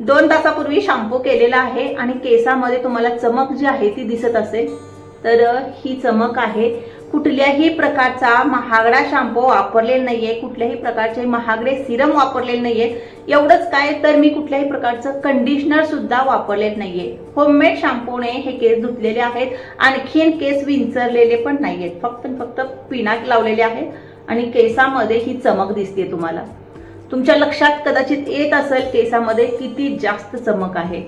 2 तासापूर्वी शॅम्पू केलेला आहे आणि केसामध्ये तुम्हाला चमक जी आहे ती दिसत असेल तर ही चमक आहे। कुठल्याही प्रकारचा महागडा शॅम्पू वापरलेला नाहीये, कुठल्याही प्रकारचे महागडे सिरम वापरलेले नाहीये। एवढंच काय तर मी कुठल्याही प्रकारचं कंडिशनर सुद्धा वापरलेलं नाहीये। होममेड शॅम्पूने हे केस धुतलेले आहेत, आणखीन केस विंचरलेले पण नाहीयेत, फक्त पिनाक लावलेले आहेत आणि केसामध्ये ही चमक दिसते। तुम्हाला तुमच्या लक्षात कदाचित येत असेल केसामध्ये किती जास्त चमक आहे।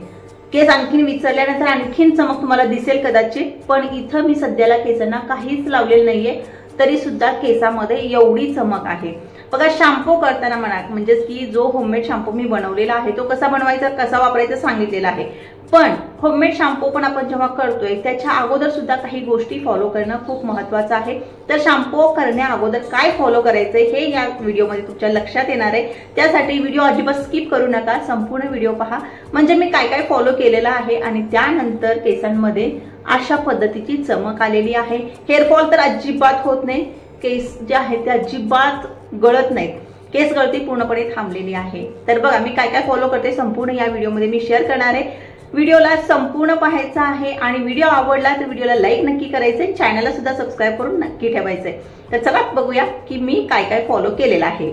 केस आणखीन विचरल्यानंतर आणखीन चमक तुम्हाला दिसेल कदाचित, पण इथं मी सध्याला केसांना काहीच लावलेलं नाहीये तरी सुद्धा केसामध्ये एवढी चमक आहे। बघा शॅम्पू करताना म्हणा म्हणजे की जो होममेड शॅम्पू मी बनवलेला आहे तो कसा बनवायचा कसा वापरायचा सांगितलेला आहे, पण होममेड शॅम्पू पण आपण जेव्हा करतोय त्याच्या अगोदर सुद्धा काही गोष्टी फॉलो करणं खूप महत्त्वाचं आहे। तर शॅम्पू करण्या अगोदर काय फॉलो करायचंय हे या व्हिडिओमध्ये तुमच्या लक्षात येणार आहे। त्यासाठी व्हिडिओ अजिबात स्किप करू नका, संपूर्ण व्हिडिओ पहा म्हणजे मी काय काय फॉलो केलेलं आहे आणि त्यानंतर केसांमध्ये अशा पद्धतीची चमक आलेली आहे। हेअरफॉल तर अजिबात होत नाही, केस जे आहेत ते अजिबात गळत नाहीत, केस गळती पूर्णपणे थांबलेली आहे। तर बघा मी काय काय फॉलो करते संपूर्ण या व्हिडिओमध्ये मी शेअर करणार आहे। व्हिडिओला संपूर्ण पाहायचा आहे आणि व्हिडिओ आवडला तर व्हिडिओला लाईक नक्की करायचंय, चॅनलला सुद्धा सबस्क्राइब करून नक्की ठेवायचंय। तर चला बघूया की मी काय काय फॉलो केलेलं आहे।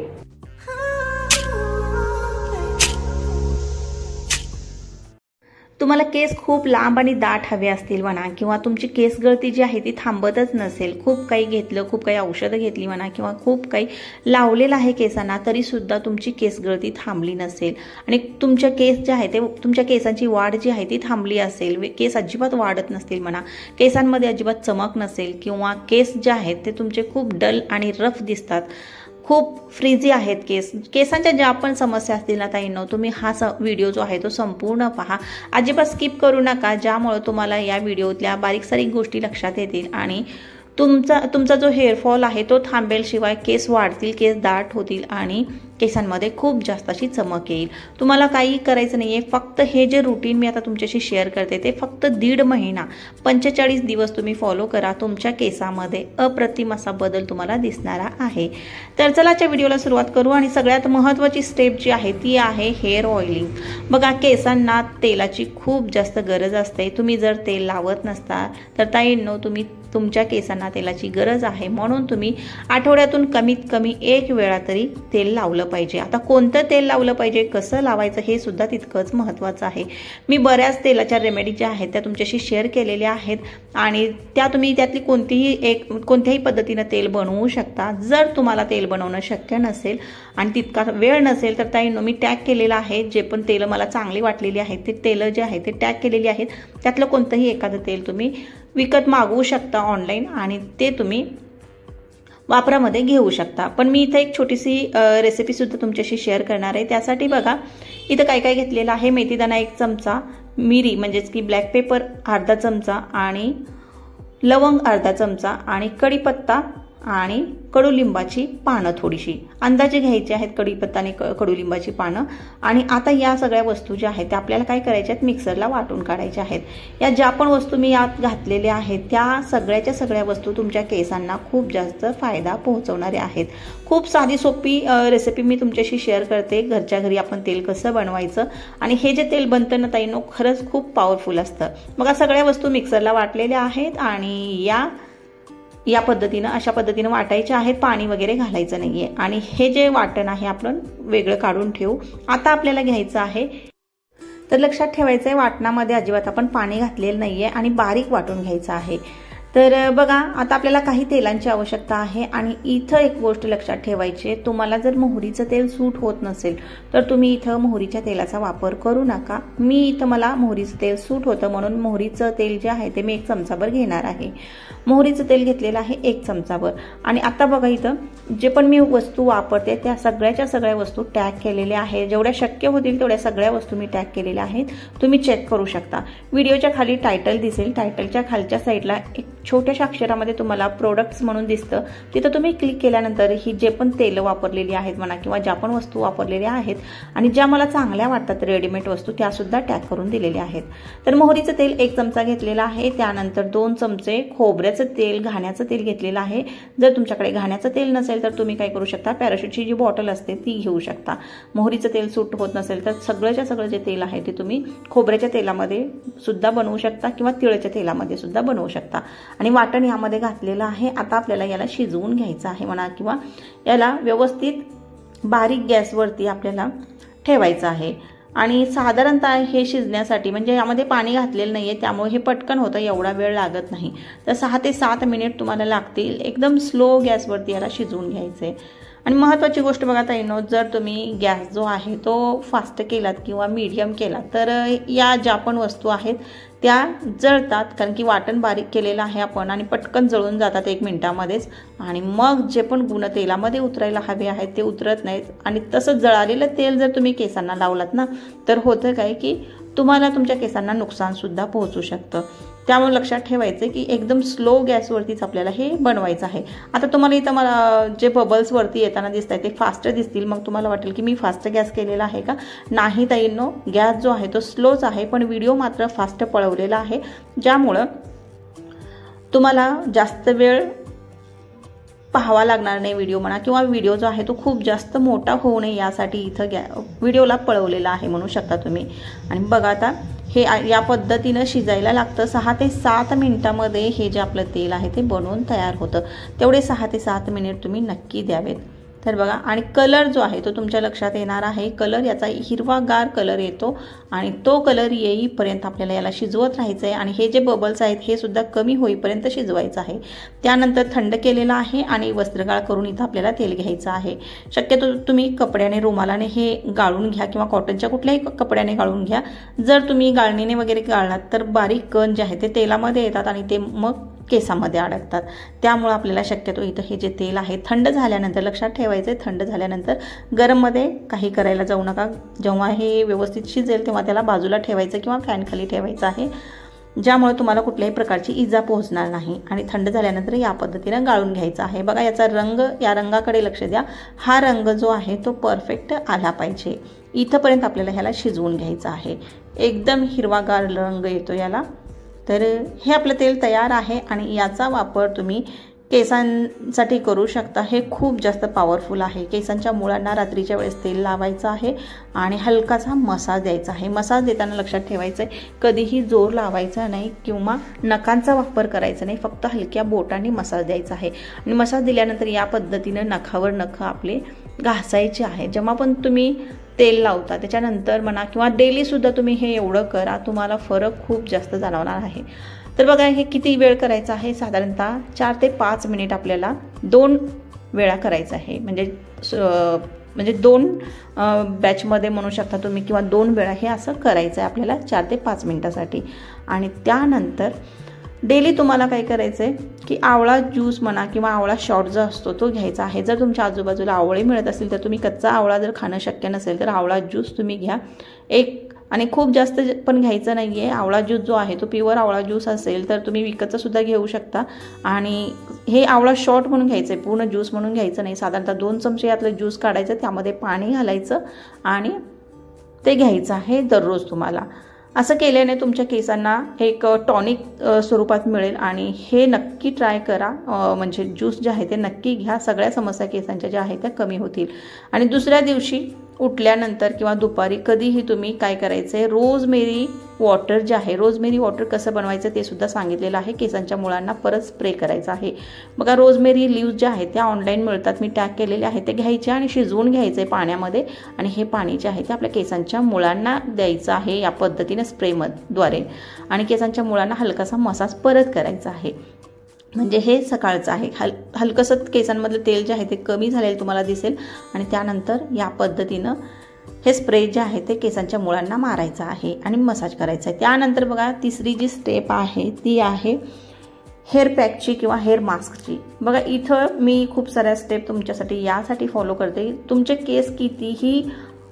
तुम्हाला केस खूप लांब आणि दाट हवे असतील म्हणा किंवा तुमची केस गळती जी आहे ती थांबतच नसेल, खूप काही घेतलं, खूप काही औषधं घेतली म्हणा किंवा खूप काही लावलेलं आहे केसांना तरी सुद्धा तुमची केस गळती थांबली नसेल आणि तुमच्या केस जे आहे ते तुमच्या केसांची वाढ जी आहे ती थांबली असेल, केस अजिबात वाढत नसतील म्हणा, केसांमध्ये अजिबात चमक नसेल किंवा केस जे आहेत ते तुमचे खूप डल आणि रफ दिसतात, खूप फ्रीजी आहेत केसांच्या ज्या पण समस्या असतील ना ताईंनो, तुम्ही हा व्हिडिओ जो आहे तो संपूर्ण पहा, अजिबात स्किप करू नका, ज्यामुळे तुम्हाला या व्हिडिओतल्या बारीक सारीक गोष्टी लक्षात येतील आणि तुमचा जो हेअरफॉल आहे तो थांबेल, शिवाय केस वाढतील, केस दाट होतील आणि केसांमध्ये खूप जास्त अशी चमक येईल। तुम्हाला काही करायचं नाहीये, फक्त हे जे रुटीन मी आता तुमच्याशी शेअर करते ते फक्त 1.5 महिना 45 दिवस तुम्ही फॉलो करा, तुमच्या केसामध्ये अप्रतिम असा बदल तुम्हाला दिसणारा आहे। तर चला आजच्या व्हिडिओला सुरुवात करू आणि सगळ्यात महत्त्वाची स्टेप जी आहे ती आहे हेअर ऑइलिंग। बघा केसांना तेलाची खूप जास्त गरज असते, तुम्ही जर तेल लावत नसता तर ताईंनो तुम्ही तुमच्या केसांना तेलाची गरज आहे, म्हणून तुम्ही आठवड्यातून कमीत कमी 1 वेळा तरी तेल लावलं पाहिजे। आता कोणतं तेल लावलं पाहिजे, कसं लावायचं हे सुद्धा तितकंच महत्त्वाचं आहे। मी बऱ्याच तेलाच्या रेमेडी ज्या आहेत त्या तुमच्याशी शेअर केलेल्या आहेत आणि त्या तुम्ही त्यातली कोणत्याही पद्धतीनं तेल बनवू शकता। जर तुम्हाला तेल बनवणं शक्य नसेल आणि तितका वेळ नसेल तर ताईंनो मी टॅग केलेलं आहे, जे पण तेल मला चांगली वाटलेली आहेत ते तेल जे आहे ते टॅग केलेली आहेत, त्यातलं कोणतंही एखादं तेल तुम्ही विकत मागवू शकता ऑनलाईन आणि ते तुम्ही वापरामध्ये घेऊ शकता। पण मी इथे एक छोटीशी रेसिपी सुद्धा तुमच्याशी शेअर करणार आहे। त्यासाठी बघा इथं काय काय घेतलेलं आहे, मेथीदाणा 1 चमचा, मिरी म्हणजेच की ब्लॅक पेपर अर्धा चमचा आणि लवंग अर्धा चमचा आणि कढीपत्ता आणि कडुलिंबाची पानं थोडीशी अंदाजे घ्यायची आहेत, कढीपत्ता आणि कडुलिंबाची पानं। आणि आता या सगळ्या वस्तू ज्या आहेत त्या आपल्याला काय करायच्या आहेत, मिक्सरला वाटून काढायच्या आहेत। या ज्या पण वस्तू मी यात घातलेल्या आहेत त्या सगळ्या वस्तू तुमच्या केसांना खूप जास्त फायदा पोहोचवणाऱ्या आहेत। खूप साधी सोपी रेसिपी मी तुमच्याशी शेअर करते, घरच्या घरी आपण तेल कसं बनवायचं आणि हे जे तेल बनतं ना ताईंनो खरंच खूप पॉवरफुल असतं। बघा सगळ्या वस्तू मिक्सरला वाटलेल्या आहेत आणि या पद्धतीनं अशा पद्धतीनं वाटायचे आहेत, पाणी वगैरे घालायचं नाहीये आणि हे जे वाटण आहे आपण वेगळं काढून ठेवू। आता आपल्याला घ्यायचं आहे, तर लक्षात ठेवायचं आहे वाटणामध्ये अजिबात आपण पाणी घातलेलं नाहीये आणि बारीक वाटून घ्यायचं आहे। तर बघा आता आपल्याला काही तेलांची आवश्यकता आहे आणि इथं एक गोष्ट लक्षात ठेवायची, तुम्हाला जर मोहरीचं तेल सूट होत नसेल तर तुम्ही इथं मोहरीच्या तेलाचा वापर करू नका। मला मोहरीचं तेल सूट होतं म्हणून मोहरीचं तेल जे आहे ते मी 1 चमचाभर घेणार आहे। मोहरीचं तेल घेतलेलं आहे 1 चमचाभर आणि आता बघा इथं जे पण मी वस्तू वापरते त्या सगळ्या वस्तू टॅग केलेल्या आहेत, जेवढ्या शक्य होतील तेवढ्या सगळ्या वस्तू मी टॅग केलेल्या आहेत, तुम्ही चेक करू शकता। व्हिडिओच्या खाली टायटल दिसेल, टायटलच्या खालच्या साईडला एक छोट्याशा अक्षरामध्ये तुम्हाला प्रोडक्ट्स म्हणून दिसतं, तिथं तुम्ही क्लिक केल्यानंतर ही जे पण तेल वापरलेली आहेत म्हणा किंवा ज्या पण वस्तू वापरलेल्या आहेत आणि ज्या मला चांगल्या वाटतात रेडीमेड वस्तू त्या सुद्धा टॅग करून दिलेल्या आहेत. तर मोहरीचं तेल 1 चमचा घेतलेला आहे. त्यानंतर 2 चमचे खोबऱ्याचं तेल, घाण्याचं तेल घेतलेलं आहे. जर तुमच्याकडे घाण्याचं तेल नसेल तर तुम्ही काय करू शकता, पॅराशूटची जी बॉटल असते ती घेऊ शकता. मोहरीचं तेल सूट होत नसेल तर सगळंच्या सगळं जे तेल आहे ते तुम्ही खोबऱ्याच्या तेलामध्ये सुद्धा बनवू शकता किंवा तिळाच्या तेलामध्ये सुद्धा बनवू शकता. आणि वाटण यामध्ये घातलेलं आहे. आता आपल्याला याला शिजवून घ्यायचं आहे म्हणा किंवा याला व्यवस्थित बारीक गॅसवरती आपल्याला ठेवायचं आहे. आणि साधारणतः हे शिजण्यासाठी म्हणजे यामध्ये पाणी घातलेलं नाहीये त्यामुळे हे पटकन होतं, एवढा वेळ लागत नाही. तर 6 ते 7 मिनिट तुम्हाला लागतील. एकदम स्लो गॅसवरती याला शिजवून घ्यायचंय. आणि महत्त्वाची गोष्ट बघा ताईंनो, जर तुम्ही गॅस जो आहे तो फास्ट केलात किंवा मीडियम केलात तर या ज्या पण वस्तू आहेत त्या जळतात, कारण की वाटण बारीक केलेलं आहे आपण आणि पटकन जळून जातात 1 मिनिटामध्येच. आणि मग जे पण गुण तेलामध्ये उतरायला हवे आहेत ते उतरत नाहीत. आणि तसंच जळालेलं तेल जर तुम्ही केसांना लावलात ना तर होतं काय की तुम्हाला तुमच्या केसांना नुकसान सुद्धा पोहोचू शकतं. त्यामुळे लक्षात ठेवायचं की एकदम स्लो गॅसवरतीच आपल्याला हे बनवायचं आहे. आता तुम्हाला इथं मला जे बबल्स वरती येताना दिसत आहेत ते फास्ट दिसतील, मग तुम्हाला वाटेल की मी फास्ट गॅस केलेला आहे का. नाही ताईंनो, गॅस जो आहे तो स्लोच आहे पण व्हिडिओ मात्र फास्ट पळवलेला आहे, ज्यामुळं तुम्हाला जास्त वेळ पाहावा लागणार नाही व्हिडिओ म्हणा किंवा व्हिडिओ जो आहे तो खूप जास्त मोठा होऊ नये यासाठी इथं व्हिडिओला पळवलेला आहे म्हणू शकता तुम्ही. आणि बघा आता हे या पद्धतीनं शिजायला लागतं. 6 ते 7 मिनिटामध्ये हे जे आपलं तेल आहे ते बनवून तयार होतं. तेवढे 6 ते 7 मिनिट तुम्ही नक्की द्यावेत. तर बघा, आणि कलर जो आहे तो तुमच्या लक्षात येणार आहे. कलर याचा हिरवागार कलर येतो आणि तो कलर येईपर्यंत आपल्याला याला शिजवत राहायचं आहे. आणि हे जे बबल्स आहेत हे सुद्धा कमी होईपर्यंत शिजवायचं आहे. त्यानंतर थंड केलेलं आहे आणि वस्त्रगाळ करून इथं आपल्याला तेल घ्यायचं आहे. शक्यतो तुम्ही कपड्याने, रुमालाने हे गाळून घ्या किंवा कॉटनच्या कुठल्याही कपड्याने गाळून घ्या. जर तुम्ही गाळणीने वगैरे गाळलात तर बारीक कण जे आहे ते तेलामध्ये येतात आणि ते मग केसामध्ये अडकतात. त्यामुळे आपल्याला शक्यतो इथं हे जे तेल आहे थंड झाल्यानंतर, लक्षात ठेवायचं थंड झाल्यानंतर गरममध्ये काही करायला जाऊ नका. जेव्हा हे व्यवस्थित शिजेल तेव्हा त्याला बाजूला ठेवायचं किंवा फॅन खाली ठेवायचं आहे, ज्यामुळे तुम्हाला कुठल्याही प्रकारची इजा पोहोचणार नाही. आणि थंड झाल्यानंतर या पद्धतीनं गाळून घ्यायचं आहे. बघा याचा रंग, या रंगाकडे लक्ष द्या. हा रंग जो आहे तो परफेक्ट आला पाहिजे. इथंपर्यंत आपल्याला ह्याला शिजवून घ्यायचं आहे. एकदम हिरवागार रंग येतो याला. तर हे आपलं तेल तयार आहे आणि याचा वापर तुम्ही केसांसाठी करू शकता. हे खूप जास्त पॉवरफुल आहे. केसांच्या मुळांना रात्रीच्या वेळेस तेल लावायचं आहे आणि हलकासा मसाज द्यायचा आहे. मसाज देताना लक्षात ठेवायचं आहे कधीही जोर लावायचा नाही किंवा नखांचा वापर करायचा नाही, फक्त हलक्या बोटांनी मसाज द्यायचा आहे. आणि मसाज दिल्यानंतर या पद्धतीनं नखावर नख आपले घासायचे आहे. जेव्हा पण तुम्ही तेल लावता त्याच्यानंतर म्हणा किंवा डेली सुद्धा तुम्ही हे एवढं करा, तुम्हाला फरक खूप जास्त जाणवणार आहे. तर बघा हे किती वेळ करायचं आहे, साधारणतः 4 ते 5 मिनिट आपल्याला 2 वेळा करायचं आहे. म्हणजे 2 बॅचमध्ये म्हणू शकता तुम्ही किंवा 2 वेळा हे असं करायचं आहे आपल्याला 4 ते 5 मिनिटासाठी. आणि त्यानंतर डेली तुम्हाला काय करायचं आहे की आवळा ज्यूस म्हणा किंवा आवळा शॉट जो असतो तो घ्यायचा आहे. जर तुमच्या आजूबाजूला आवळे मिळत असतील तर तुम्ही कच्चा आवळा जर खाणं शक्य नसेल तर आवळा ज्यूस तुम्ही घ्या. आणि खूप जास्त पण घ्यायचं नाही आहे. आवळा ज्यूस जो आहे तो प्युअर आवळा ज्यूस असेल तर तुम्ही विकतचा सुद्धा घेऊ शकता. आणि हे आवळा शॉट म्हणून घ्यायचं आहे, पूर्ण ज्यूस म्हणून घ्यायचं नाही. साधारणतः 2 चमचे यातलं ज्यूस काढायचं, त्यामध्ये पाणी घालायचं आणि ते घ्यायचं आहे दररोज तुम्हाला. असं केल्याने तुमच्या केसांना एक टॉनिक स्वरूपात मिळेल आणि हे नक्की ट्राय करा. म्हणजे ज्यूस जे आहे ते नक्की घ्या. सगळ्या समस्या केसांच्या ज्या आहेत त्या कमी होतील. आणि दुसऱ्या दिवशी उठल्यानंतर किंवा दुपारी कधीही तुम्ही काय करायचं आहे, रोजमेरी वॉटर जे आहे, रोजमेरी वॉटर कसं बनवायचं ते सुद्धा सांगितलेलं आहे. केसांच्या मुळांना परत स्प्रे करायचं आहे. बघा रोजमेरी लीव्ज ज्या आहेत त्या ऑनलाईन मिळतात, मी टॅग केलेले आहे. ते घ्यायचे आणि शिजवून घ्यायचे पाण्यामध्ये आणि हे पाणी जे आहे ते आपल्या केसांच्या मुळांना द्यायचं आहे या पद्धतीने स्प्रेद्वारे. आणि केसांच्या मुळांना हलकासा मसाज परत करायचा आहे. म्हणजे हे सकाळचं आहे. हलकसं केसांमधलं तेल जे आहे ते कमी झालेलं तुम्हाला दिसेल. आणि त्यानंतर या पद्धतीनं हे स्प्रे जे आहे ते केसांच्या मुळांना मारायचं आहे आणि मसाज करायचा आहे. त्यानंतर बघा तिसरी जी स्टेप आहे ती आहे हेअर पॅकची किंवा हेअर मास्कची. बघा इथं मी खूप साऱ्या स्टेप तुमच्यासाठी यासाठी फॉलो करते. तुमचे केस कितीही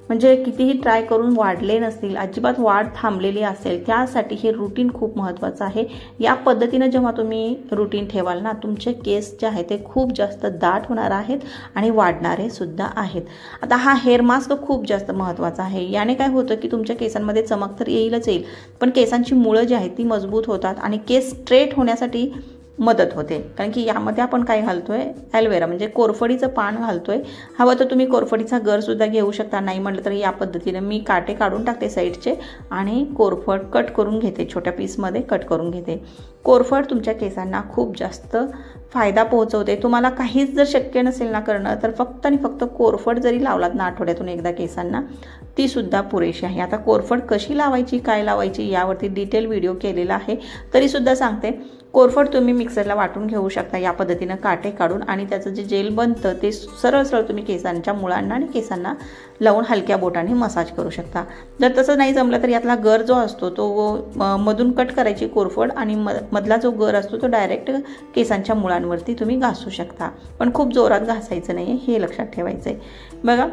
म्हणजे कितीही ट्राय करून वाढले नसतील, अजिबात वाढ थांबलेली असेल, त्यासाठी हे रुटीन खूप महत्त्वाचं आहे. या पद्धतीने जेव्हा तुम्ही रुटीन ठेवाल ना, तुमचे केस जे आहेत ते खूप जास्त दाट होणार आहेत आणि वाढणारे सुद्धा आहेत. आता हा हेअर मास्क खूप जास्त महत्त्वाचा आहे. याने काय होतं की तुमच्या केसांमध्ये चमक तर येईलच येईल, पण केसांची मुळं जी आहेत ती मजबूत होतात आणि केस स्ट्रेट होण्यासाठी मदत होते. कारण की यामध्ये आपण काय घालतोय, ॲलोवेरा म्हणजे कोरफडीचं पान घालतोय. हवं तर तुम्ही कोरफडीचा गरसुद्धा घेऊ शकता. नाही म्हटलं तर या पद्धतीने मी काटे काढून टाकते साईडचे आणि कोरफड कट करून घेते, छोट्या पीसमध्ये कट करून घेते. कोरफड तुमच्या केसांना खूप जास्त फायदा पोहोचवते. तुम्हाला काहीच जर शक्य नसेल ना करणं, तर फक्त आणि फक्त कोरफड जरी लावलात ना आठवड्यातून एकदा केसांना, ती सुद्धा पुरेशी आहे. आता कोरफड कशी लावायची, काय लावायची यावरती डिटेल व्हिडिओ केलेला आहे, तरीसुद्धा सांगते. कोरफड तुम्ही मिक्सरला वाटून घेऊ शकता या पद्धतीनं काटे काढून, आणि त्याचं जे जेल बनतं ते सरळ सरळ तुम्ही केसांच्या मुळांना आणि केसांना लावून हलक्या बोटाने मसाज करू शकता. जर तसं नाही जमलं तर यातला गर जो असतो तो मधून कट करायची कोरफड, आणि मधला जो गर असतो तो डायरेक्ट केसांच्या मुळांवरती तुम्ही घासू शकता. पण खूप जोरात घासायचं नाही, हे लक्षात ठेवायचं आहे. बघा,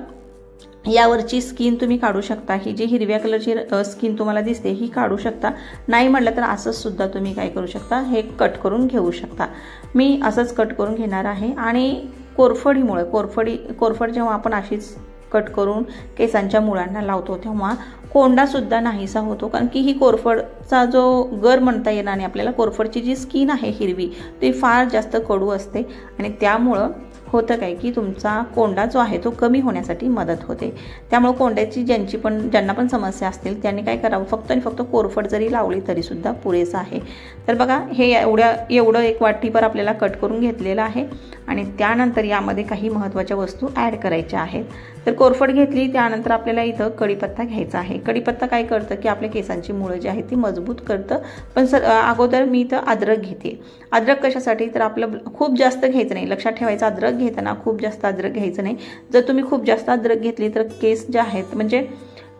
यावरची स्किन तुम्ही काढू शकता. ही जी हिरव्या कलरची स्किन तुम्हाला दिसते ही काढू शकता. नाही म्हटलं तर असंच सुद्धा तुम्ही काय करू शकता, हे कट करून घेऊ शकता. मी असंच कट करून घेणार आहे. आणि कोरफड जेव्हा आपण अशीच कट करून केसांच्या मुळांना लावतो तेव्हा कोंडासुद्धा नाहीसा होतो. कारण की ही कोरफडचा जो गर म्हणता येणार नाही आपल्याला, कोरफडची जी स्किन आहे हिरवी ती फार जास्त कडू असते, आणि त्यामुळं होतं काय की तुमचा कोंडा जो आहे तो कमी होण्यासाठी मदत होते. त्यामुळे कोंड्याची ज्यांना पण समस्या असतील त्यांनी काय करावं, फक्त आणि फक्त कोरफड जरी लावली तरीसुद्धा पुरेसं आहे. तर बघा, हे एवढं एक वाटीभर आपल्याला कट करून घेतलेलं आहे. आणि त्यानंतर यामध्ये काही महत्त्वाच्या वस्तू ॲड करायच्या आहेत. तर कोरफड घेतली, त्यानंतर आपल्याला इथं कढीपत्ता घ्यायचा आहे. कढीपत्ता काय करतं की आपल्या केसांची मुळं जी आहेत ती मजबूत करतं. पण अगोदर मी इथं अद्रक घेते. अद्रक कशासाठी, तर आपलं खूप जास्त घ्यायचं नाही, लक्षात ठेवायचं. अद्रक घेताना खूप जास्त अद्रक घ्यायचं नाही. जर तुम्ही खूप जास्त अद्रक घेतली तर केस जे आहेत म्हणजे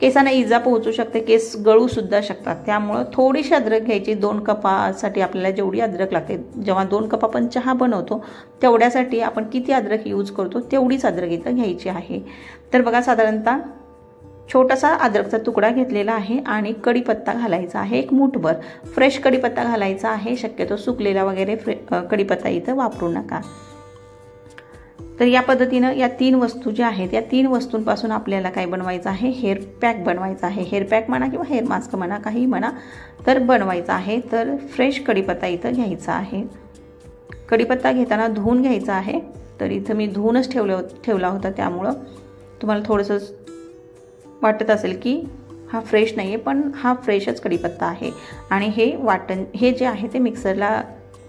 केसांना इजा पोहोचू शकते, केस गळू सुद्धा शकतात. त्यामुळं थोडीशी अद्रक घ्यायची. 2 कपासाठी आपल्याला जेवढी अद्रक लागते, जेव्हा 2 कप आपण चहा बनवतो तेवढ्यासाठी आपण किती अद्रक यूज करतो तेवढीच अद्रक इथं घ्यायची आहे. तर बघा, साधारणतः छोटासा अद्रकचा तुकडा घेतलेला आहे आणि कढीपत्ता घालायचा आहे. एक मूठभर फ्रेश कढीपत्ता घालायचा आहे. शक्यतो सुकलेला वगैरे कढीपत्ता इथं वापरू नका. तर या पद्धतीनं या 3 वस्तू ज्या आहेत या 3 वस्तूंपासून आपल्याला काय बनवायचं आहे, हेअर पॅक बनवायचा आहे. हेअर पॅक म्हणा किंवा हेअर मास्क म्हणा, काही म्हणा, तर बनवायचा आहे. तर फ्रेश कढीपत्ता इथं घ्यायचा आहे. कढीपत्ता घेताना धुवून घ्यायचा आहे. तर इथं मी धुवूनच ठेवला होता, त्यामुळं तुम्हाला थोडंसं वाटत असेल की हा फ्रेश नाही आहे, पण हा फ्रेशच कढीपत्ता आहे. आणि हे जे आहे ते मिक्सरला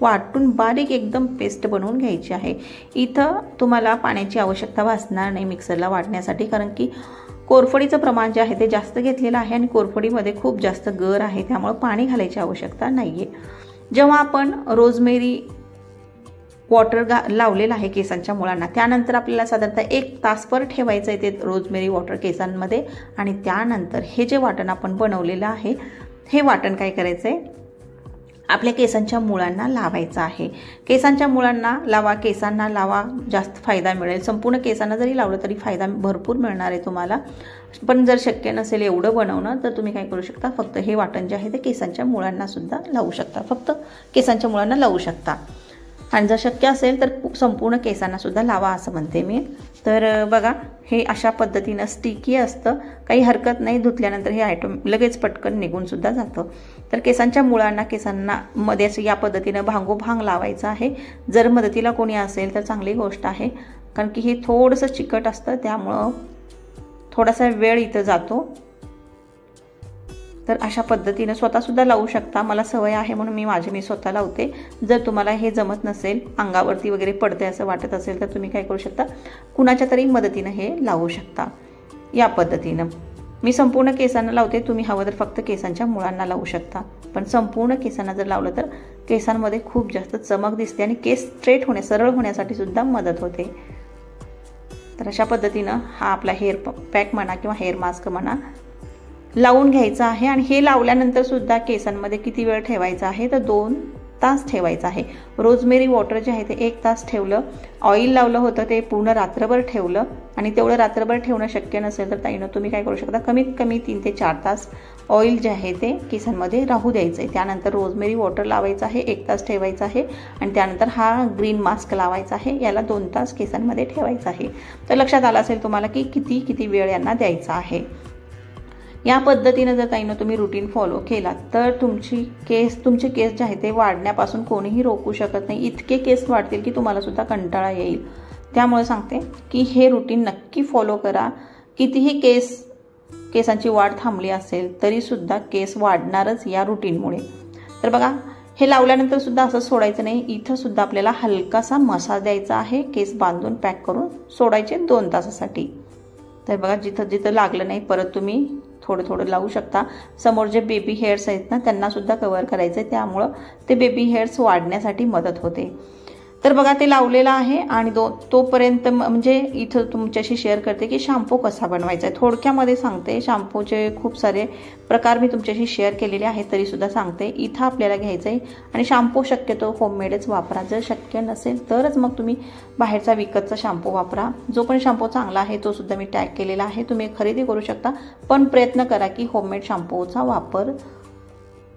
वाटून बारीक एकदम पेस्ट बनवून घ्यायची आहे. इथं तुम्हाला पाण्याची आवश्यकता भासणार नाही मिक्सरला वाटण्यासाठी, कारण की कोरफडीचं प्रमाण जे आहे ते जास्त घेतलेलं आहे आणि कोरफडीमध्ये खूप जास्त गर आहे, त्यामुळे पाणी घालायची आवश्यकता नाही आहे. जेव्हा आपण रोजमेरी वॉटर लावलेलं आहे केसांच्या मुळांना, त्यानंतर आपल्याला साधारणतः 1 तासभर ठेवायचं आहे ते रोजमेरी वॉटर केसांमध्ये. आणि त्यानंतर हे जे वाटण आपण बनवलेलं आहे, हे वाटण काय करायचं आहे, आपल्या केसांच्या मुळांना लावायचं आहे. केसांच्या मुळांना लावा, केसांना लावा, जास्त फायदा मिळेल. संपूर्ण केसांना जरी लावलं तरी फायदा भरपूर मिळणार आहे तुम्हाला. पण जर शक्य नसेल एवढं बनवणं, तर तुम्ही काय करू शकता, फक्त हे वाटण जे आहे ते केसांच्या मुळांना सुद्धा लावू शकता. फक्त केसांच्या मुळांना लावू शकता. आणि जर शक्य असेल तर संपूर्ण केसांना सुद्धा लावा असं म्हणते मी. तर बघा, हे अशा पद्धतीनं स्टिकी असतं, काही हरकत नाही. धुतल्यानंतर हे आयटम लगेच पटकन निघून सुद्धा जातं. तर केसांच्या मुळांना, केसांना मध्ये असं या पद्धतीनं भांगोभांग लावायचं आहे. जर मदतीला कोणी असेल तर चांगली गोष्ट आहे, कारण की हे थोडंसं चिकट असतं, त्यामुळं थोडासा वेळ इथं जातो. तर अशा पद्धतीनं स्वतःसुद्धा लावू शकता. मला सवय आहे म्हणून मी स्वतः लावते. जर तुम्हाला हे जमत नसेल, अंगावरती वगैरे पडते असं वाटत असेल, तर तुम्ही काय करू शकता, कुणाच्या तरी मदतीनं हे लावू शकता. या पद्धतीनं मी संपूर्ण केसांना लावते. तुम्ही हवं तर फक्त केसांच्या मुळांना लावू शकता. पण संपूर्ण केसांना जर लावलं तर केसांमध्ये खूप जास्त चमक दिसते आणि केस स्ट्रेट सरळ होण्यासाठी सुद्धा मदत होते. तर अशा पद्धतीनं हा आपला हेअर पॅक म्हणा किंवा हेअर मास्क म्हणा लावून घ्यायचा आहे. आणि हे लावल्यानंतर सुद्धा केसांमध्ये किती वेळ ठेवायचा आहे, तर 2 तास ठेवायचं आहे। रोजमेरी वॉटर जे आहे ते 1 तास ठेवलं, ऑइल लावलं होतं ते पूर्ण रात्रभर ठेवलं आणि तेवढं रात्रभर ठेवणं शक्य नसेल तर ताईनं तुम्ही काय करू शकता, कमीत कमी 3 ते 4 तास ऑइल जे आहे ते केसांमध्ये राहू द्यायचं आहे। त्यानंतर रोजमेरी वॉटर लावायचं आहे, 1 तास ठेवायचं आहे आणि त्यानंतर हा ग्रीन मास्क लावायचा आहे, याला 2 तास केसांमध्ये ठेवायचं आहे। तर लक्षात आलं असेल तुम्हाला की किती वेळ यांना द्यायचा आहे। या पद्धतीने जर ताईनं तुम्ही रुटीन फॉलो केला तर तुमचे केस जे आहे ते वाढण्यापासून कोणीही रोखू शकत नाही। इतके केस वाढतील की तुम्हाला सुद्धा कंटाळा येईल। त्यामुळे सांगते की हे रुटीन नक्की फॉलो करा। कितीही केसांची वाढ थांबली असेल तरी सुद्धा केस वाढणारच या रुटीनमुळे। तर बघा, हे लावल्यानंतर सुद्धा असं सोडायचं नाही, इथं सुद्धा आपल्याला हलकासा मसाज द्यायचा आहे। केस बांधून पॅक करून सोडायचे 2 तासासाठी। तर बघा, जिथं लागलं नाही परत तुम्ही थोडं लावू शकता। समोर जे बेबी हेअर्स आहेत ना त्यांना सुद्धा कव्हर करायचं आहे, त्यामुळं ते बेबी हेअर्स वाढण्यासाठी मदत होते। तर बघा, ते लावलेलं आहे आणि तोपर्यंत म्हणजे इथं तुमच्याशी शेअर करते की शॅम्पू कसा बनवायचा आहे। थोडक्यामध्ये सांगते, शॅम्पूचे खूप सारे प्रकार मी तुमच्याशी शेअर केलेले आहेत तरी सुद्धा सांगते। इथं आपल्याला घ्यायचं आहे आणि शॅम्पू शक्यतो होममेडच वापरा। जर शक्य नसेल तरच मग तुम्ही बाहेरचा विकतचा शॅम्पू वापरा। जो पण शॅम्पू चांगला आहे तो सुद्धा मी टॅग केलेला आहे, तुम्ही खरेदी करू शकता, पण प्रयत्न करा की होममेड शॅम्पूचा वापर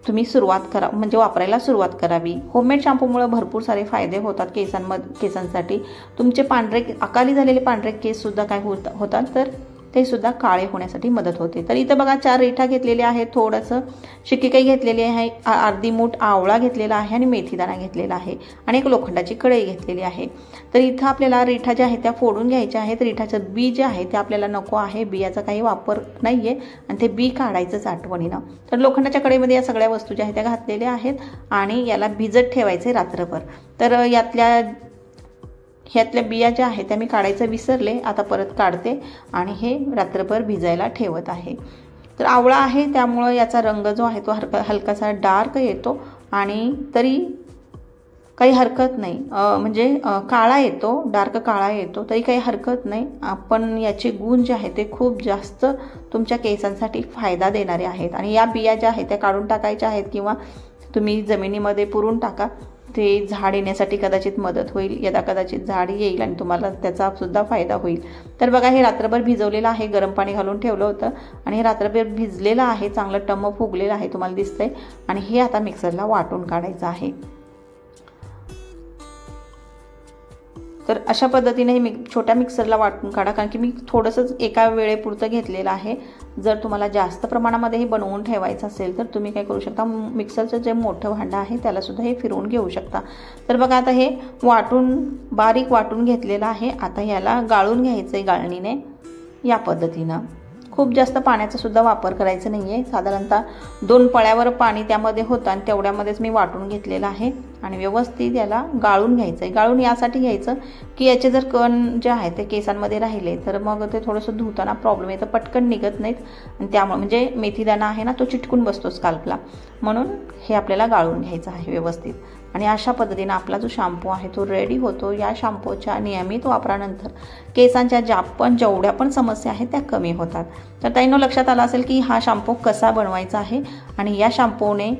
तुम्ही वापरायला सुरुवात करावी। होममेड शॅम्पूमुळे भरपूर सारे फायदे होतात केसांसाठी। तुमचे अकाली झालेले पांढरे केस सुद्धा काय होतात तर ते सुद्धा काळे होण्यासाठी मदत होते। तर इथं बघा, 4 रिठा घेतलेले आहेत, थोडंसं शिकेकाई घेतलेली आहे, अर्धी मूठ आवळा घेतलेला आहे आणि मेथीदाणा घेतलेला आहे आणि एक लोखंडाची कढई घेतलेली आहे। तर इथं आपल्याला रिठा ज्या आहेत त्या फोडून घ्यायच्या आहेत। रिठाचं बी जे आहे ते आपल्याला नको आहे, बियाचा काही वापर नाही आहे आणि ते बी काढायचंच आठवणीनं। तर लोखंडाच्या कढईमध्ये या सगळ्या वस्तू ज्या आहेत त्या घातलेल्या आहेत आणि याला भिजत ठेवायचे रात्रभर। तर ह्यातल्या बिया ज्या आहेत त्या मी काढायचं विसरले, आता परत काढते आणि हे रात्रभर भिजायला ठेवत आहे। तर आवळा आहे त्यामुळं याचा रंग जो आहे तो हलकासा डार्क येतो आणि तरी काही हरकत नाही, म्हणजे काळा येतो, डार्क काळा येतो तरी काही हरकत नाही। पण याचे गुण जे आहेत ते खूप जास्त तुमच्या केसांसाठी फायदा देणारे आहेत आणि या बिया ज्या आहेत त्या काढून टाकायच्या आहेत किंवा तुम्ही जमिनीमध्ये पुरून टाका, ते झाड येण्यासाठी कदाचित मदत होईल, यदा कदाचित झाड येईल आणि तुम्हाला त्याचा सुद्धा फायदा होईल। तर बघा, हे रात्रभर भिजवलेलं आहे, गरम पाणी घालून ठेवलं होतं आणि हे रात्रभर भिजलेलं आहे, चांगलं टम्म फुगलेलं आहे तुम्हाला दिसतंय आणि हे आता मिक्सरला वाटून काढायचं आहे। तर अशा पद्धतीने हे छोट्या मिक्सरला वाटून काढा, कारण की मी थोडंसंच एका वेळेपुरतं घेतलेलं आहे। जर तुम्हाला जास्त प्रमाणामध्ये हे बनवून ठेवायचं असेल तर तुम्ही काय करू शकता, मिक्सरचं जे मोठं भांडं आहे त्याला सुद्धा हे फिरवून घेऊ शकता। तर बघा, आता हे बारीक वाटून घेतलेलं आहे। आता याला गाळून घ्यायचं आहे गाळणीने या पद्धतीनं। खूप जास्त पाण्याचा सुद्धा वापर करायचा नाही आहे, साधारणतः 2 पळ्यावर पाणी त्यामध्ये होतं आणि तेवढ्यामध्येच मी वाटून घेतलेलं आहे आणि व्यवस्थित याला गाळून घ्यायचं आहे। गाळून यासाठी घ्यायचं की याचे जर कण जे आहेत ते केसांमध्ये राहिले तर मग ते थोडंसं धुताना प्रॉब्लेम येतं, पटकन निघत नाहीत आणि त्यामुळे म्हणजे मेथीदाणा आहे ना तो चिटकून बसतो स्काल्पला, म्हणून हे आपल्याला गाळून घ्यायचं आहे व्यवस्थित। आणि अशा पद्धतीने आपला जो शॅम्पू आहे तो रेडी होतो। या शॅम्पूच्या नियमित वापरानंतर केसांच्या जेवढ्या पण समस्या आहेत त्या कमी होतात। तर ताईंनो, लक्षात आलं असेल की हा शॅम्पू कसा बनवायचा आहे आणि या शॅम्पूने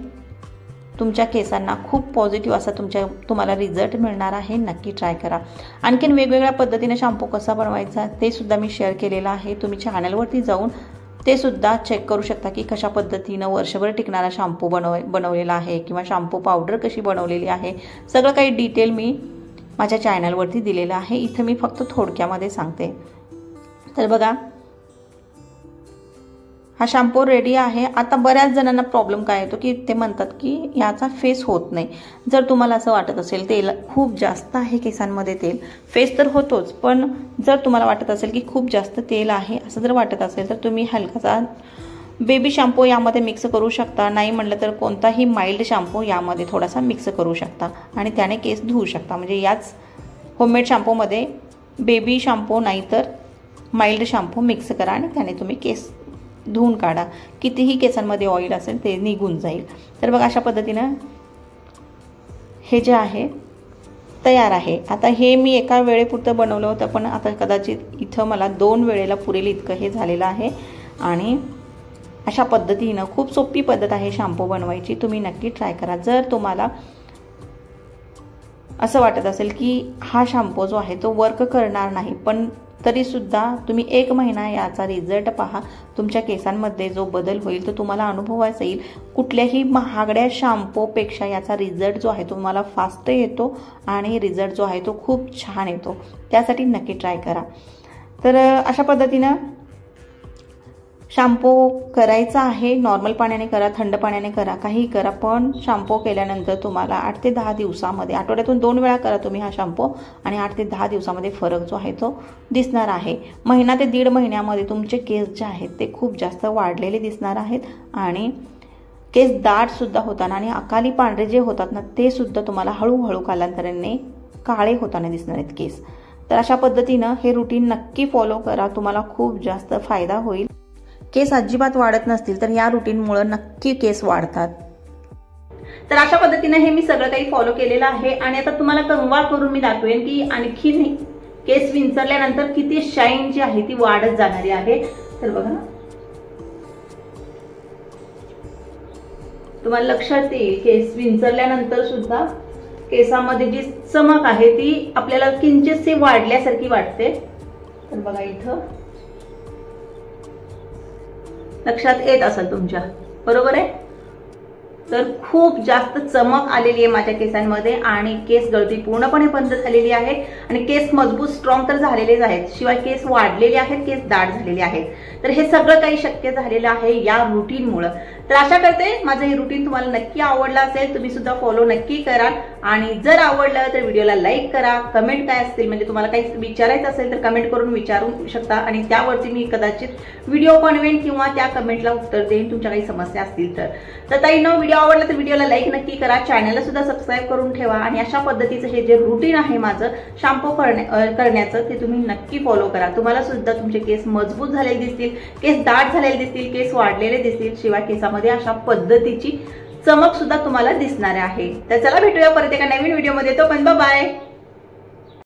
तुमच्या केसांना खूप पॉझिटिव्ह असा तुम्हाला रिझल्ट मिळणार आहे। नक्की ट्राय करा। आणखीन वेगवेगळ्या पद्धतीने शॅम्पू कसा बनवायचा ते सुद्धा मी शेअर केलेलं आहे, तुम्ही चॅनलवरती जाऊन ते सुद्धा चेक करू शकता की कशा पद्धतीनं वर्षभर टिकणारा शॅम्पू बनवलेला आहे किंवा शॅम्पू पावडर कशी बनवलेली आहे, सगळं काही डिटेल मी माझ्या चॅनलवरती दिलेलं आहे। इथं मी फक्त थोडक्यामध्ये सांगते। तर बघा, हा शॅम्पू रेडी आहे। आता बऱ्याच जणांना प्रॉब्लेम काय येतो की ते म्हणतात की याचा फेस होत नाही। जर तुम्हाला असं वाटत असेल तेल खूप जास्त आहे केसांमध्ये, तेल फेस तर होतोच, पण जर तुम्हाला वाटत असेल की खूप जास्त तेल आहे असं जर वाटत असेल तर तुम्ही हलकासा बेबी शॅम्पू यामध्ये मिक्स करू शकता। नाही म्हटलं तर कोणताही माइल्ड शॅम्पू यामध्ये थोडासा मिक्स करू शकता आणि त्याने केस धुवू शकता। म्हणजे याच होममेड शॅम्पूमध्ये बेबी शॅम्पू नाही तर माइल्ड शॅम्पू मिक्स करा आणि त्याने तुम्ही केस धुवून काढा, कितीही केसांमध्ये ऑइल असेल ते निघून जाईल। तर बघा, अशा पद्धतीनं हे जे आहे तयार आहे। आता हे मी एका वेळेपुरतं बनवलं होतं, पण आता कदाचित इथं मला 2 वेळेला पुरेल इतकं हे झालेलं आहे आणि अशा पद्धतीनं खूप सोपी पद्धत आहे शॅम्पू बनवायची, तुम्ही नक्की ट्राय करा। जर तुम्हाला असं वाटत असेल की हा शॅम्पू जो आहे तो वर्क करणार नाही, पण तरीसुद्धा तुम्ही 1 महिना याचा रिझल्ट पहा. तुमच्या केसांमध्ये जो बदल होईल तो तुम्हाला अनुभवायचा येईल. कुठल्याही महागड्या शॅम्पूपेक्षा याचा रिझल्ट जो आहे तो तुम्हाला फास्ट येतो आणि रिझल्ट जो आहे तो खूप छान येतो. त्यासाठी नक्की ट्राय करा. तर अशा पद्धतीनं शॅम्पू करायचा आहे. नॉर्मल पाण्याने करा, थंड पाण्याने करा, काहीही करा, पण शॅम्पू केल्यानंतर तुम्हाला 8 ते 10 दिवसामध्ये, आठवड्यातून 2 वेळा करा तुम्ही हा शॅम्पू, आणि 8 ते 10 दिवसामध्ये फरक जो आहे तो दिसणार आहे. महिना ते 1.5 महिन्यामध्ये तुमचे केस जे आहेत ते खूप जास्त वाढलेले दिसणार आहेत आणि केस दाट सुद्धा होताना आणि अकाली पांढरे जे होतात ना ते सुद्धा तुम्हाला हळूहळू कालांतराने काळे होताना दिसणार आहेत केस. तर अशा पद्धतीनं हे रुटीन नक्की फॉलो करा. तुम्हाला खूप जास्त फायदा होईल. केस अजिबात वाढत नसतील तर या रुटीनमुळे नक्की केस वाढतात. तर अशा पद्धतीने हे मी सगळं काही फॉलो केलेलं आहे आणि आता तुम्हाला कंगवा करून मी दाखवेन की आणखीन केस विंचरल्यानंतर किती शाईन जी आहे ती वाढत जाणारी आहे. तर बघा ना, तुम्हाला लक्षात येईल केस विंचरल्यानंतर सुद्धा केसामध्ये जी चमक आहे ती आपल्याला किंचितशी वाढल्यासारखी वाटते. तर बघा इथं लक्षात येत असेल तुमच्या, बरोबर आहे. तर खूप जास्त चमक आलेली आहे माझ्या केसांमध्ये आणि केस गळती पूर्णपणे बंद झालेली आहे आणि केस मजबूत स्ट्रॉंग तर झालेलेच आहेत, शिवाय केस वाढलेले आहेत, केस दाट झालेले आहेत. तर हे सगळं काही शक्य झालेलं आहे या रुटीनमुळे. तर आशा करते माझं हे रुटीन तुम्हाला नक्की आवडलं असेल. तुम्ही सुद्धा फॉलो नक्की करा आणि जर आवडलं तर व्हिडिओला लाईक करा. कमेंट काय असतील म्हणजे तुम्हाला काही विचारायचं असेल तर कमेंट करून विचारू शकता आणि त्यावरती मी कदाचित व्हिडिओ बनवेन किंवा त्या कमेंटला उत्तर देईन तुमच्या काही समस्या असतील तर. ताईंनो, व्हिडिओ आवडला तर व्हिडिओला लाईक नक्की करा, चॅनलला सुद्धा सबस्क्राईब करून ठेवा आणि अशा पद्धतीचं हे जे रुटीन आहे माझं शॅम्पू करण्याचं ते तुम्ही नक्की फॉलो करा. तुम्हाला सुद्धा तुमचे केस मजबूत झालेले दिसतील, केस दाट झालेले दिसतील, केस वाढलेले दिसतील, शिवाय केसामध्ये अशा पद्धतीची चमक सुद्धा तुम्हाला दिसणार आहे. तर चला भेटूया परत एका नवीन व्हिडिओमध्ये. तोपर्यंत बाय.